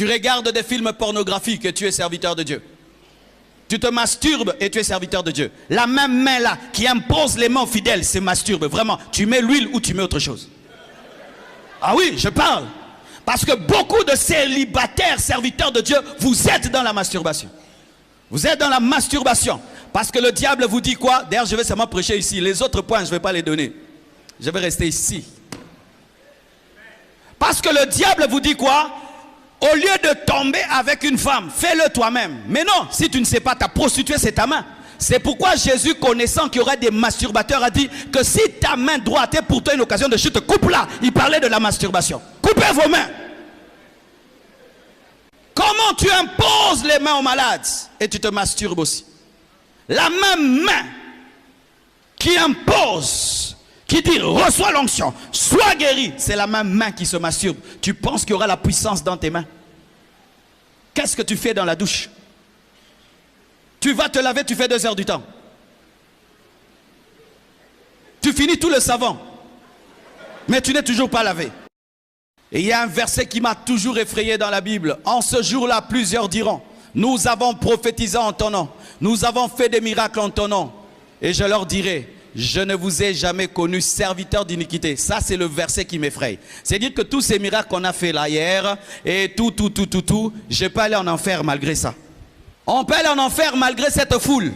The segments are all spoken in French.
Tu regardes des films pornographiques et tu es serviteur de Dieu. Tu te masturbes et tu es serviteur de Dieu. La même main là qui impose les mains fidèles se masturbe. Vraiment, tu mets l'huile ou tu mets autre chose. Ah oui, je parle. Parce que beaucoup de célibataires serviteurs de Dieu, vous êtes dans la masturbation. Vous êtes dans la masturbation. Parce que le diable vous dit quoi? D'ailleurs, je vais seulement prêcher ici. Les autres points, je ne vais pas les donner. Je vais rester ici. Parce que le diable vous dit quoi? Au lieu de tomber avec une femme, fais-le toi-même. Mais non, si tu ne sais pas, ta prostituée, c'est ta main. C'est pourquoi Jésus, connaissant qu'il y aurait des masturbateurs, a dit que si ta main droite est pour toi une occasion de chute, coupe-la. Il parlait de la masturbation. Coupez vos mains. Comment tu imposes les mains aux malades et tu te masturbes aussi? La même main qui impose, qui dit reçois l'onction, sois guéri, c'est la même main qui se masturbe. Tu penses qu'il y aura la puissance dans tes mains? Qu'est-ce que tu fais dans la douche? Tu vas te laver, tu fais 2 heures du temps. Tu finis tout le savon, mais tu n'es toujours pas lavé. Et il y a un verset qui m'a toujours effrayé dans la Bible. En ce jour-là, plusieurs diront, nous avons prophétisé en ton nom, nous avons fait des miracles en ton nom. Et je leur dirai, je ne vous ai jamais connu serviteur d'iniquité. Ça, c'est le verset qui m'effraie. C'est-à-dire que tous ces miracles qu'on a fait là hier, et tout, je peux aller en enfer malgré ça. On peut aller en enfer malgré cette foule.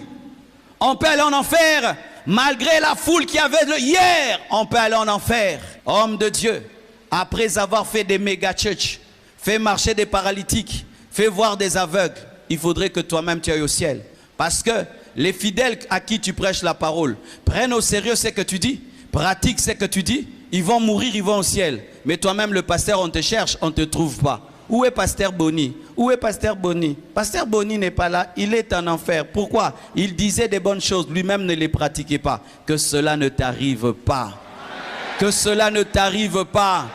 On peut aller en enfer malgré la foule qui avait hier. On peut aller en enfer. Homme de Dieu, après avoir fait des méga church, fait marcher des paralytiques, fait voir des aveugles, il faudrait que toi-même tu ailles au ciel. Parce que les fidèles à qui tu prêches la parole prennent au sérieux ce que tu dis, pratiquent ce que tu dis, ils vont mourir, ils vont au ciel. Mais toi-même, le pasteur, on te cherche, on ne te trouve pas. Où est Pasteur Boni? Où est Pasteur Boni? Pasteur Boni n'est pas là, il est en enfer. Pourquoi? Il disait des bonnes choses, lui-même ne les pratiquait pas. Que cela ne t'arrive pas. Que cela ne t'arrive pas.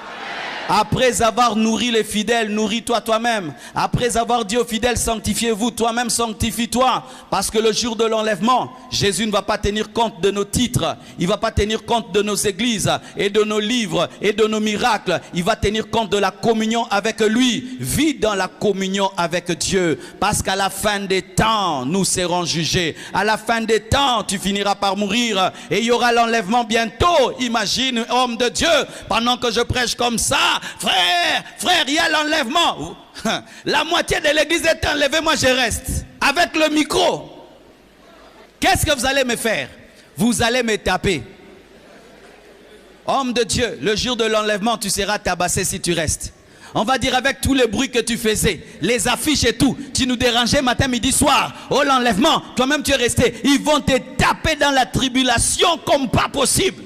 Après avoir nourri les fidèles, nourris-toi toi-même. Après avoir dit aux fidèles, sanctifiez-vous, toi-même sanctifie-toi. Parce que le jour de l'enlèvement, Jésus ne va pas tenir compte de nos titres. Il ne va pas tenir compte de nos églises et de nos livres et de nos miracles. Il va tenir compte de la communion avec lui. Vis dans la communion avec Dieu. Parce qu'à la fin des temps, nous serons jugés. À la fin des temps, tu finiras par mourir. Et il y aura l'enlèvement bientôt. Imagine, homme de Dieu, pendant que je prêche comme ça, frère, il y a l'enlèvement. La moitié de l'église est enlevée, moi je reste. Avec le micro. Qu'est-ce que vous allez me faire? Vous allez me taper. Homme de Dieu, le jour de l'enlèvement, tu seras tabassé si tu restes. On va dire avec tous les bruits que tu faisais, les affiches et tout, tu nous dérangeais matin, midi, soir. Oh l'enlèvement, toi-même tu es resté. Ils vont te taper dans la tribulation comme pas possible.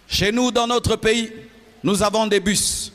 Chez nous, dans notre pays, nous avons des bus.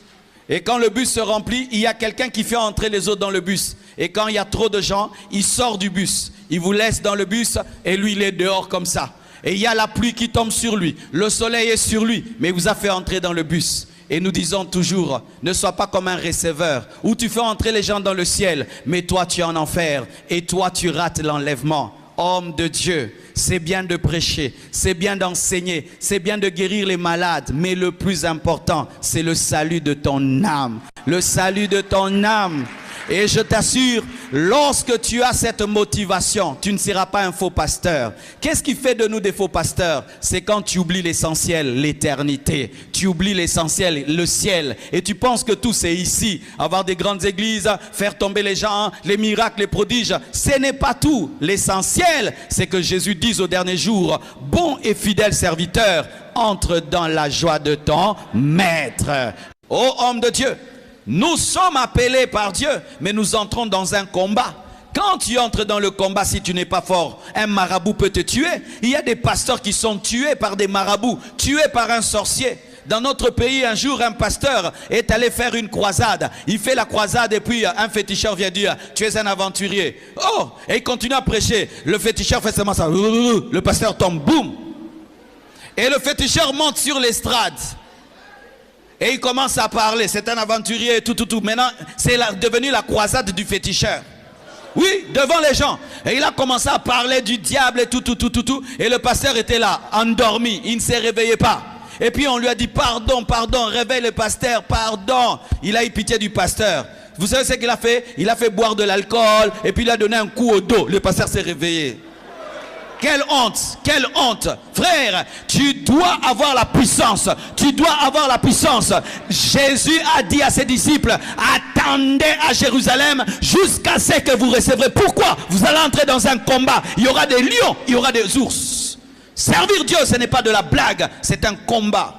Et quand le bus se remplit, il y a quelqu'un qui fait entrer les autres dans le bus. Et quand il y a trop de gens, il sort du bus. Il vous laisse dans le bus et lui, il est dehors comme ça. Et il y a la pluie qui tombe sur lui. Le soleil est sur lui. Mais il vous a fait entrer dans le bus. Et nous disons toujours, ne sois pas comme un receveur où tu fais entrer les gens dans le ciel. Mais toi, tu es en enfer. Et toi, tu rates l'enlèvement. Homme de Dieu, c'est bien de prêcher, c'est bien d'enseigner, c'est bien de guérir les malades, mais le plus important, c'est le salut de ton âme. Le salut de ton âme. Et je t'assure, lorsque tu as cette motivation, tu ne seras pas un faux pasteur. Qu'est-ce qui fait de nous des faux pasteurs? C'est quand tu oublies l'essentiel, l'éternité. Tu oublies l'essentiel, le ciel. Et tu penses que tout c'est ici. Avoir des grandes églises, faire tomber les gens, les miracles, les prodiges. Ce n'est pas tout. L'essentiel, c'est que Jésus dise au dernier jour, bon et fidèle serviteur, entre dans la joie de ton maître. Ô homme de Dieu, nous sommes appelés par Dieu, mais nous entrons dans un combat. Quand tu entres dans le combat, si tu n'es pas fort, un marabout peut te tuer. Il y a des pasteurs qui sont tués par des marabouts, tués par un sorcier. Dans notre pays, un jour, un pasteur est allé faire une croisade. Il fait la croisade et puis un féticheur vient dire, tu es un aventurier. Oh, et il continue à prêcher. Le féticheur fait seulement ça. Le pasteur tombe, boum. Et le féticheur monte sur l'estrade. Et il commence à parler, c'est un aventurier, tout. Maintenant, c'est devenu la croisade du féticheur. Oui, devant les gens. Et il a commencé à parler du diable et tout. Et le pasteur était là, endormi, il ne s'est réveillé pas. Et puis on lui a dit, pardon, réveille le pasteur, pardon. Il a eu pitié du pasteur. Vous savez ce qu'il a fait? Il a fait boire de l'alcool et puis il a donné un coup au dos. Le pasteur s'est réveillé. Quelle honte, quelle honte. Frère, tu dois avoir la puissance. Tu dois avoir la puissance. Jésus a dit à ses disciples, attendez à Jérusalem jusqu'à ce que vous recevrez. Pourquoi? Vous allez entrer dans un combat. Il y aura des lions, il y aura des ours. Servir Dieu, ce n'est pas de la blague, c'est un combat.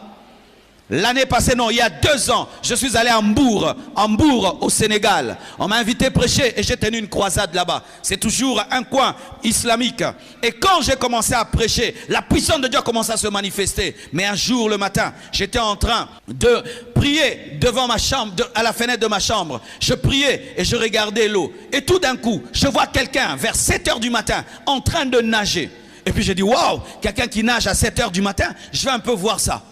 L'année passée, non, il y a 2 ans, je suis allé à Hambourg au Sénégal. On m'a invité prêcher et j'ai tenu une croisade là-bas. C'est toujours un coin islamique. Et quand j'ai commencé à prêcher, la puissance de Dieu a commencé à se manifester. Mais un jour, le matin, j'étais en train de prier devant ma chambre, à la fenêtre de ma chambre. Je priais et je regardais l'eau. Et tout d'un coup, je vois quelqu'un vers 7 h du matin en train de nager. Et puis j'ai dit, waouh, quelqu'un qui nage à 7 h du matin, je vais un peu voir ça.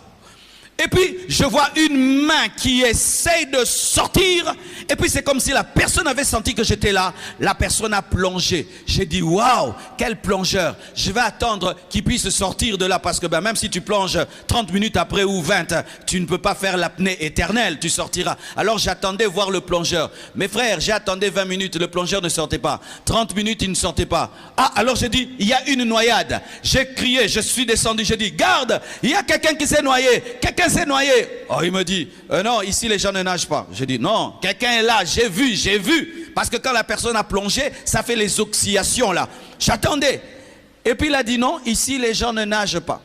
Et puis, je vois une main qui essaye de sortir. Et puis, c'est comme si la personne avait senti que j'étais là. La personne a plongé. J'ai dit, waouh, quel plongeur. Je vais attendre qu'il puisse sortir de là. Parce que même si tu plonges 30 minutes après ou 20, tu ne peux pas faire l'apnée éternelle. Tu sortiras. Alors, j'attendais voir le plongeur. Mes frères, j'ai attendu 20 minutes. Le plongeur ne sortait pas. 30 minutes, il ne sortait pas. Ah, alors j'ai dit, il y a une noyade. J'ai crié, je suis descendu. J'ai dit, garde, il y a quelqu'un qui s'est noyé. Quelqu'un s'est noyé. Oh, il me dit, non, ici les gens ne nagent pas. Je dis, non, quelqu'un est là, j'ai vu. Parce que quand la personne a plongé, ça fait les oscillations là. J'attendais. Et puis il a dit, non, ici les gens ne nagent pas.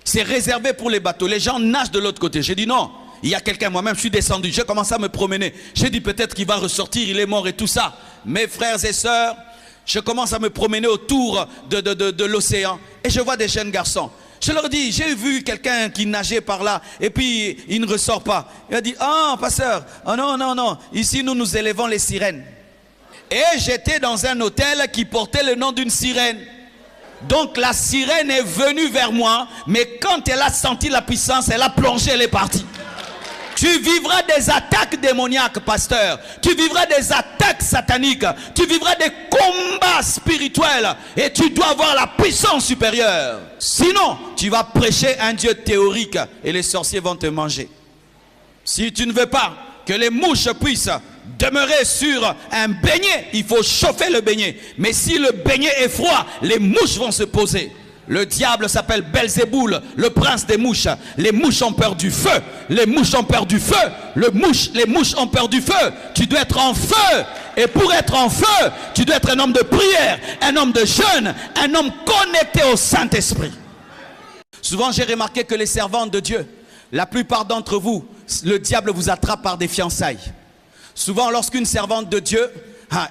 C'est réservé pour les bateaux. Les gens nagent de l'autre côté. J'ai dit, non, il y a quelqu'un. Moi-même, je suis descendu. J'ai commencé à me promener. J'ai dit, peut-être qu'il va ressortir, il est mort et tout ça. Mes frères et sœurs, je commence à me promener autour de l'océan. Et je vois des jeunes garçons. Je leur dis, j'ai vu quelqu'un qui nageait par là et puis il ne ressort pas. Il a dit, ah, pasteur, oh non, ici nous élevons les sirènes. Et j'étais dans un hôtel qui portait le nom d'une sirène. Donc la sirène est venue vers moi, mais quand elle a senti la puissance, elle a plongé, elle est partie. Tu vivras des attaques démoniaques, pasteur. Tu vivras des attaques sataniques. Tu vivras des combats spirituels. Et tu dois avoir la puissance supérieure. Sinon, tu vas prêcher un Dieu théorique et les sorciers vont te manger. Si tu ne veux pas que les mouches puissent demeurer sur un beignet, il faut chauffer le beignet. Mais si le beignet est froid, les mouches vont se poser. Le diable s'appelle Belzéboul, le prince des mouches. Les mouches ont peur du feu. Les mouches ont peur du feu. Les mouches ont peur du feu. Tu dois être en feu. Et pour être en feu, tu dois être un homme de prière, un homme de jeûne, un homme connecté au Saint-Esprit. Souvent, j'ai remarqué que les servantes de Dieu, la plupart d'entre vous, le diable vous attrape par des fiançailles. Souvent, lorsqu'une servante de Dieu...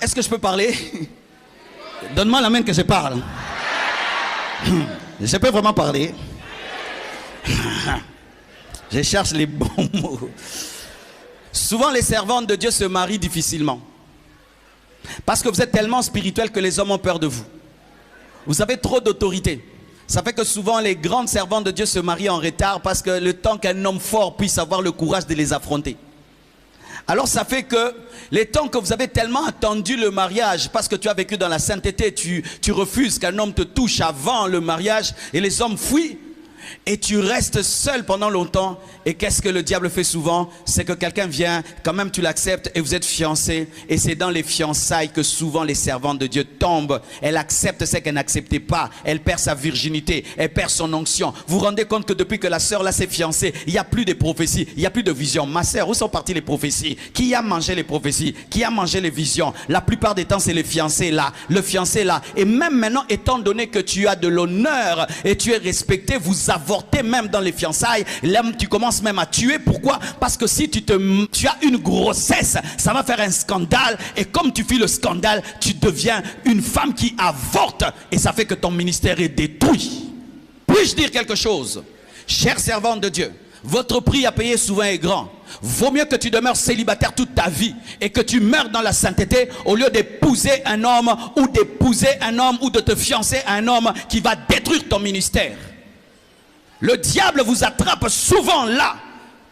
est-ce que je peux parler? Donne-moi la main que je parle. Je peux vraiment parler. Je cherche les bons mots. Souvent les servantes de Dieu se marient difficilement. Parce que vous êtes tellement spirituel que les hommes ont peur de vous. Vous avez trop d'autorité. Ça fait que souvent les grandes servantes de Dieu se marient en retard. Parce que le temps qu'un homme fort puisse avoir le courage de les affronter. Alors ça fait que les temps que vous avez tellement attendu le mariage, parce que tu as vécu dans la sainteté, tu refuses qu'un homme te touche avant le mariage et les hommes fuient. Et tu restes seul pendant longtemps. Et qu'est-ce que le diable fait souvent? C'est que quelqu'un vient, quand même tu l'acceptes et vous êtes fiancés. Et c'est dans les fiançailles que souvent les servantes de Dieu tombent. Elle accepte ce qu'elle n'acceptait pas. Elle perd sa virginité, elle perd son onction. Vous vous rendez compte que depuis que la sœur là s'est fiancée, il n'y a plus de prophéties, il n'y a plus de visions. Ma sœur, où sont parties les prophéties? Qui a mangé les prophéties? Qui a mangé les visions? La plupart des temps c'est les fiancés là, le fiancé là. Et même maintenant, étant donné que tu as de l'honneur et tu es respecté, vous avortez même dans les fiançailles. Là, tu commences même à tuer. Pourquoi? Parce que si tu as une grossesse, ça va faire un scandale. Et comme tu fais le scandale, tu deviens une femme qui avorte. Et ça fait que ton ministère est détruit. Puis-je dire quelque chose? Chère servante de Dieu, votre prix à payer souvent est grand. Vaut mieux que tu demeures célibataire toute ta vie et que tu meurs dans la sainteté au lieu d'épouser un homme ou de te fiancer à un homme qui va détruire ton ministère. Le diable vous attrape souvent là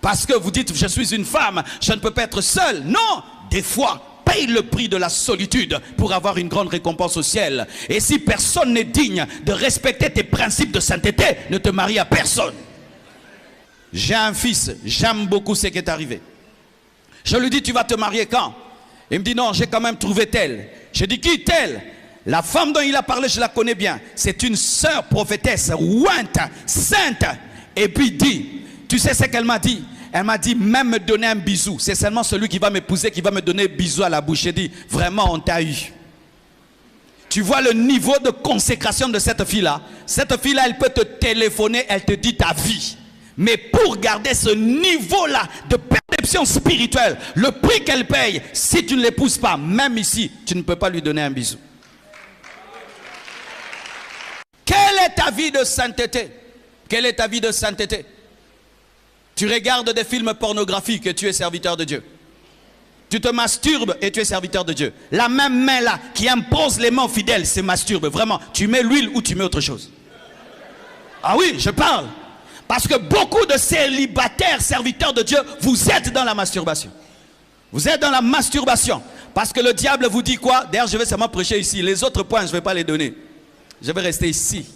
parce que vous dites, je suis une femme, je ne peux pas être seule. Non, des fois, paye le prix de la solitude pour avoir une grande récompense au ciel. Et si personne n'est digne de respecter tes principes de sainteté, ne te marie à personne. J'ai un fils, j'aime beaucoup ce qui est arrivé. Je lui dis, tu vas te marier quand? Il me dit non, j'ai quand même trouvé telle. J'ai dit qui telle? La femme dont il a parlé, je la connais bien. C'est une sœur prophétesse, ointe, sainte. Et puis dit, tu sais ce qu'elle m'a dit? Elle m'a dit même me donner un bisou. C'est seulement celui qui va m'épouser qui va me donner un bisou à la bouche. J'ai dit vraiment on t'a eu. Tu vois le niveau de consécration de cette fille-là. Cette fille-là, elle peut te téléphoner, elle te dit ta vie. Mais pour garder ce niveau-là de perception spirituelle, le prix qu'elle paye, si tu ne l'épouses pas, même ici, tu ne peux pas lui donner un bisou. Quelle est ta vie de sainteté? Quelle est ta vie de sainteté? Tu regardes des films pornographiques et tu es serviteur de Dieu. Tu te masturbes et tu es serviteur de Dieu. La même main là qui impose les mains aux fidèles se masturbe. Vraiment, tu mets l'huile ou tu mets autre chose. Ah oui, je parle. Parce que beaucoup de célibataires serviteurs de Dieu, vous êtes dans la masturbation. Vous êtes dans la masturbation. Parce que le diable vous dit quoi? D'ailleurs, je vais seulement prêcher ici. Les autres points, je ne vais pas les donner. Je vais rester ici.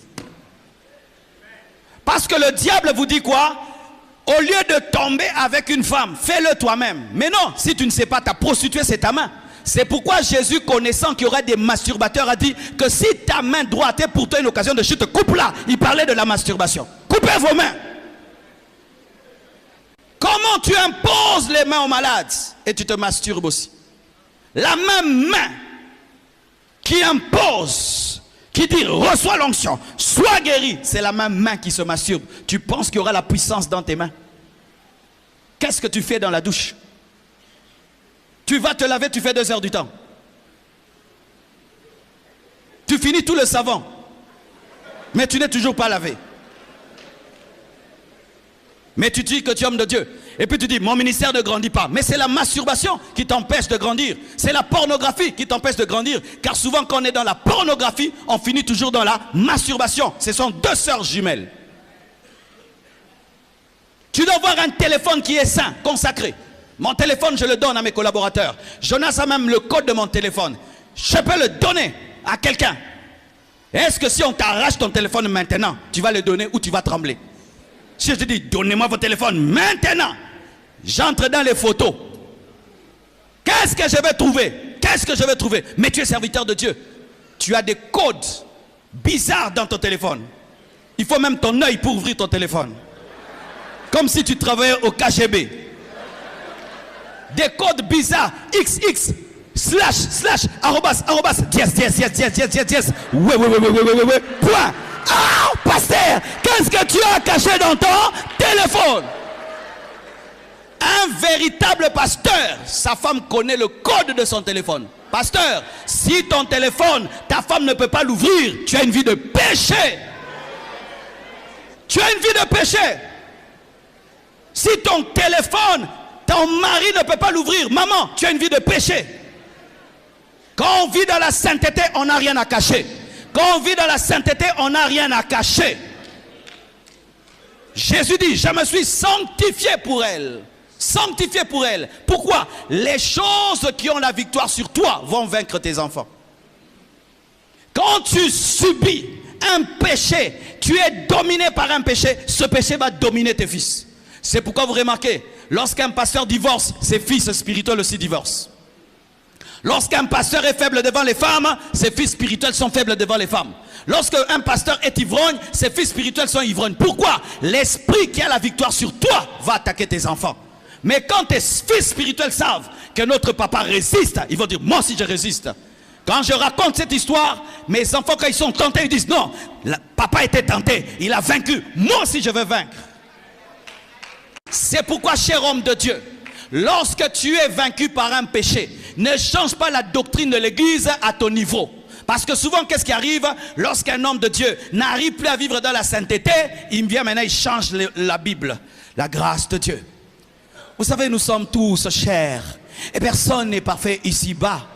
Parce que le diable vous dit quoi? Au lieu de tomber avec une femme, fais-le toi-même. Mais non, si tu ne sais pas, ta prostituée, c'est ta main. C'est pourquoi Jésus, connaissant qu'il y aurait des masturbateurs, a dit que si ta main droite est pour toi une occasion de chute, coupe-la. Il parlait de la masturbation. Coupez vos mains. Comment tu imposes les mains aux malades et tu te masturbes aussi? La même main qui impose, qui dit reçois l'onction, sois guéri, c'est la même main qui se masturbe. Tu penses qu'il y aura la puissance dans tes mains? Qu'est-ce que tu fais dans la douche? Tu vas te laver, tu fais 2 heures du temps. Tu finis tout le savon, mais tu n'es toujours pas lavé. Mais tu dis que tu es homme de Dieu. Et puis tu dis, mon ministère ne grandit pas. Mais c'est la masturbation qui t'empêche de grandir. C'est la pornographie qui t'empêche de grandir. Car souvent quand on est dans la pornographie, on finit toujours dans la masturbation. Ce sont 2 sœurs jumelles. Tu dois avoir un téléphone qui est saint, consacré. Mon téléphone, je le donne à mes collaborateurs. Jonas a même le code de mon téléphone. Je peux le donner à quelqu'un. Est-ce que si on t'arrache ton téléphone maintenant, tu vas le donner ou tu vas trembler? Si je te dis, donnez-moi votre téléphone maintenant, j'entre dans les photos. Qu'est-ce que je vais trouver? Qu'est-ce que je vais trouver? Mais tu es serviteur de Dieu. Tu as des codes bizarres dans ton téléphone. Il faut même ton œil pour ouvrir ton téléphone. Comme si tu travaillais au KGB. Des codes bizarres. XX, // arrobas, dièse. Ouais. Point. Ah, pasteur, qu'est-ce que tu as caché dans ton téléphone? Un véritable pasteur, sa femme connaît le code de son téléphone. Pasteur, si ton téléphone, ta femme ne peut pas l'ouvrir, tu as une vie de péché. Tu as une vie de péché. Si ton téléphone, ton mari ne peut pas l'ouvrir, maman, tu as une vie de péché. Quand on vit dans la sainteté, on n'a rien à cacher. Quand on vit dans la sainteté, on n'a rien à cacher. Jésus dit, je me suis sanctifié pour elle. Sanctifié pour elle. Pourquoi? Les choses qui ont la victoire sur toi vont vaincre tes enfants. Quand tu subis un péché, tu es dominé par un péché, ce péché va dominer tes fils. C'est pourquoi vous remarquez, lorsqu'un pasteur divorce, ses fils spirituels aussi divorcent. Lorsqu'un pasteur est faible devant les femmes, ses fils spirituels sont faibles devant les femmes. Lorsqu'un pasteur est ivrogne, ses fils spirituels sont ivrognes. Pourquoi? L'esprit qui a la victoire sur toi va attaquer tes enfants. Mais quand tes fils spirituels savent que notre papa résiste, ils vont dire, moi aussi je résiste. Quand je raconte cette histoire, mes enfants quand ils sont tentés, ils disent, non, papa était tenté, il a vaincu, moi aussi je veux vaincre. C'est pourquoi, cher homme de Dieu, lorsque tu es vaincu par un péché, ne change pas la doctrine de l'église à ton niveau. Parce que souvent, qu'est-ce qui arrive? Lorsqu'un homme de Dieu n'arrive plus à vivre dans la sainteté, il vient maintenant, il change la Bible. La grâce de Dieu. Vous savez, nous sommes tous chers. Et personne n'est parfait ici-bas.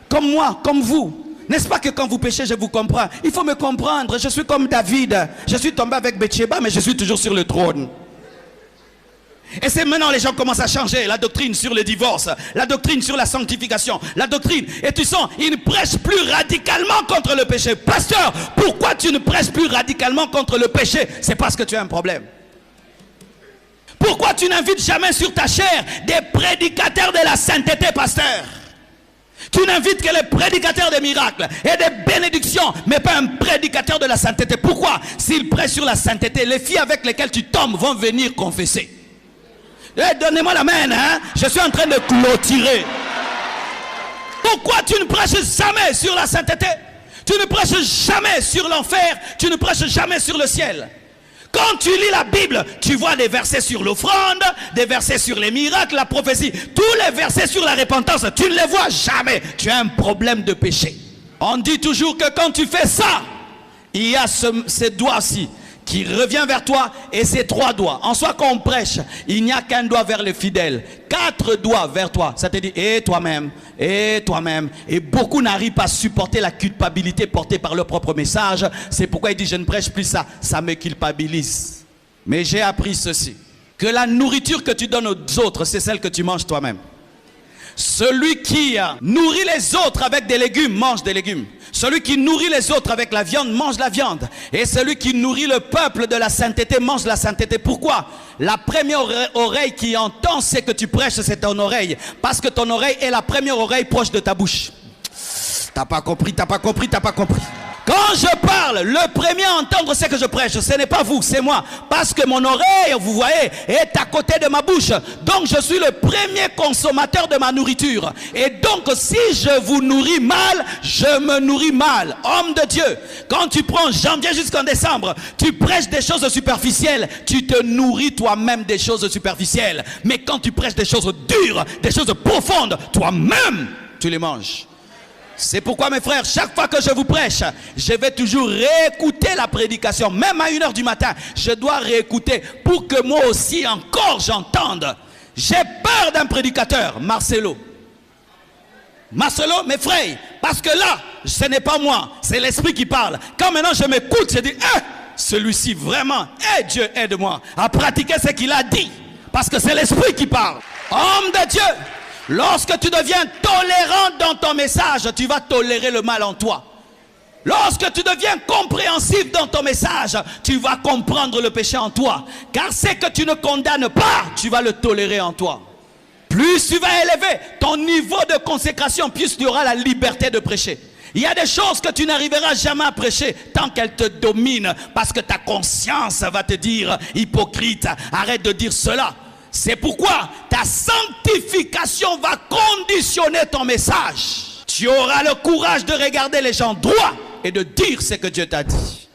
Comme moi, comme vous. N'est-ce pas que quand vous péchez, je vous comprends? Il faut me comprendre. Je suis comme David. Je suis tombé avec Bathsheba, mais je suis toujours sur le trône. Et c'est maintenant les gens commencent à changer la doctrine sur le divorce, la doctrine sur la sanctification, la doctrine. Et tu sens, ils ne prêchent plus radicalement contre le péché. Pasteur, pourquoi tu ne prêches plus radicalement contre le péché? C'est parce que tu as un problème. Pourquoi tu n'invites jamais sur ta chair des prédicateurs de la sainteté, pasteur? Tu n'invites que les prédicateurs des miracles et des bénédictions, mais pas un prédicateur de la sainteté. Pourquoi? S'il prêche sur la sainteté, les filles avec lesquelles tu tombes vont venir confesser. Eh, donnez-moi la main, hein? Je suis en train de clôturer. Pourquoi tu ne prêches jamais sur la sainteté? Tu ne prêches jamais sur l'enfer, tu ne prêches jamais sur le ciel. Quand tu lis la Bible, tu vois des versets sur l'offrande, des versets sur les miracles, la prophétie. Tous les versets sur la repentance, tu ne les vois jamais. Tu as un problème de péché. On dit toujours que quand tu fais ça, il y a ces doigts-ci qui revient vers toi et ces 3 doigts. En soi, quand on prêche, il n'y a qu'un doigt vers les fidèles. 4 doigts vers toi. Ça te dit, et toi-même, et toi-même. Et beaucoup n'arrivent pas à supporter la culpabilité portée par leur propre message. C'est pourquoi il dit, je ne prêche plus ça. Ça me culpabilise. Mais j'ai appris ceci, que la nourriture que tu donnes aux autres, c'est celle que tu manges toi-même. Celui qui nourrit les autres avec des légumes, mange des légumes. Celui qui nourrit les autres avec la viande, mange la viande. Et celui qui nourrit le peuple de la sainteté, mange la sainteté. Pourquoi? La première oreille qui entend ce que tu prêches, c'est ton oreille. Parce que ton oreille est la première oreille proche de ta bouche. T'as pas compris, t'as pas compris, t'as pas compris. Quand je parle, le premier à entendre ce que je prêche, ce n'est pas vous, c'est moi. Parce que mon oreille, vous voyez, est à côté de ma bouche. Donc je suis le premier consommateur de ma nourriture. Et donc si je vous nourris mal, je me nourris mal. Homme de Dieu, quand tu prends janvier jusqu'en décembre, tu prêches des choses superficielles, tu te nourris toi-même des choses superficielles. Mais quand tu prêches des choses dures, des choses profondes, toi-même, tu les manges. C'est pourquoi mes frères, chaque fois que je vous prêche, je vais toujours réécouter la prédication. Même à 1h du matin, je dois réécouter pour que moi aussi encore j'entende. J'ai peur d'un prédicateur, Marcelo. Marcelo m'effraie, parce que là, ce n'est pas moi, c'est l'esprit qui parle. Quand maintenant je m'écoute, je dis, celui-ci vraiment, Dieu aide-moi à pratiquer ce qu'il a dit. Parce que c'est l'esprit qui parle. Homme de Dieu, lorsque tu deviens tolérant dans ton message, tu vas tolérer le mal en toi. Lorsque tu deviens compréhensif dans ton message, tu vas comprendre le péché en toi. Car ce que tu ne condamnes pas, tu vas le tolérer en toi. Plus tu vas élever ton niveau de consécration, plus tu auras la liberté de prêcher. Il y a des choses que tu n'arriveras jamais à prêcher tant qu'elles te dominent. Parce que ta conscience va te dire, hypocrite, arrête de dire cela. C'est pourquoi ta sanctification va conditionner ton message. Tu auras le courage de regarder les gens droits et de dire ce que Dieu t'a dit.